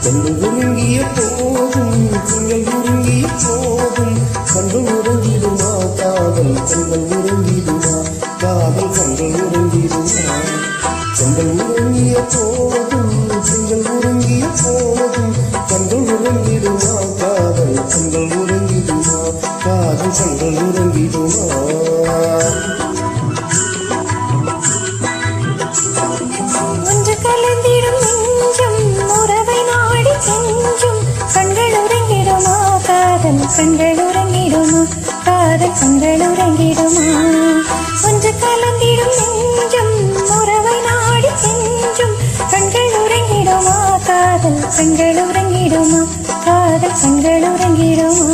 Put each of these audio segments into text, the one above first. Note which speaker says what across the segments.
Speaker 1: கண்கள் உறங்கிய போதும் திங்கள் உறங்கிய போதும் கண்கள் உறங்கிடுமா காதல் கண்கள் உறங்கிடுமா காதல் கண்கள் உறங்கிடுமா கண்கள் உறங்கிய போதும் திங்கள் உறங்கிய போதும் கண்கள் உறங்கிடுமா காதல் கண்கள் உறங்கிடுமா காதல் கண்கள் உறங்கிடுமா
Speaker 2: ஒன்று கலந்திடும் நெஞ்சம் உறவை நாடி செஞ்சும் கண்கள் உறங்கிடுமா காதல் கண்கள் உறங்கிடுமா காதல் கண்கள் உறங்கிடுமா ஒன்று கலந்திடும் நெஞ்சம் உறவை நாடி செஞ்சும் கண்கள் உறங்கிடுமா காதல் கண்கள் உறங்கிடுமா காதல் கண்கள் உறங்கிடுமா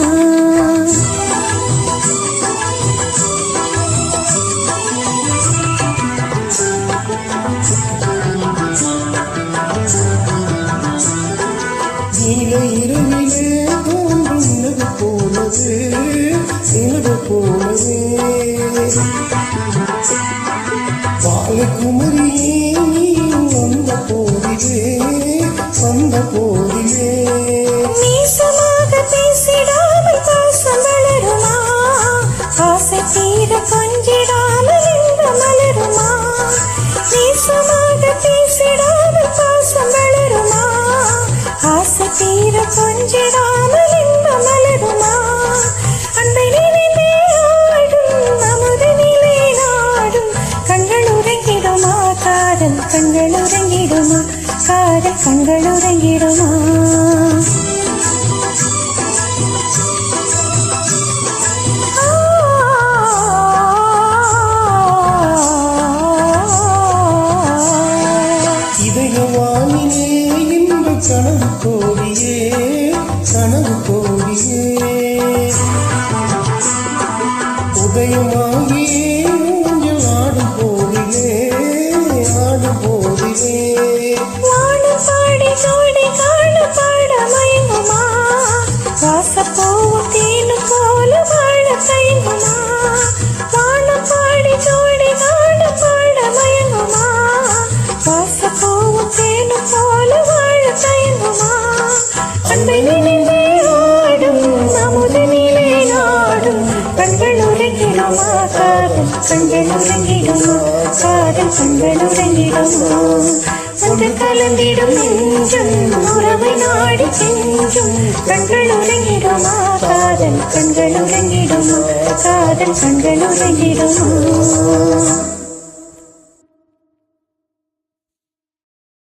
Speaker 1: நீல இரவிலே தோன்றும் நிலவு போலவே நிலவு போலவே பாலகுமரியே நீ வந்த போதிலே வந்த போதிலே
Speaker 2: நீசமாக பேசிடாமல் பாசம் வளருமா ஆசை தீர கொஞ்சிடாமல் இன்ப மலருமா நீசமாக பேசிடாமல் பாசம் வளருமா ஆசை தீர கொஞ்சிடாமல் இன்ப மலருமா அன்பை நினைந்தே ஆடும் அமுத நிலை நாடும் கண்கள் உறங்கிடுமா காதல் கண்கள் உறங்கிடுமா காதல் கண்கள் உறங்கிடுமா
Speaker 1: இதயவானிலே இன்ப கனவு கோடியே கனவு கோடியே உதயமாகியே ஊஞ்சல் ஆடும் போதிலே ஆடும் போதிலே
Speaker 2: வானம் பாடி ஜோடி காண பாட மயங்குமா வாசப்பூவும் தேனும் போல வாழ தயங்குமா வானம் பாடி ஜோடி காண பாட மயங்குமா வாசப்பூவும் தேனும் போல வாழ தயங்குமா அன்பை நினைந்தே ஆடும் அமுத நிலை நாடும் கண்கள் உறங்கிடுமா காதல் கண்கள் உறங்கிடுமா காதல் கண்கள் உறங்கிடுமா ஒன்று கலந்திடும் நெஞ்சம் உறவை நாடி செஞ்சும் கண்கள் உறங்கிடுமா காதல் கண்கள் உறங்கிடுமா காதல் கண்கள் உறங்கிடுமா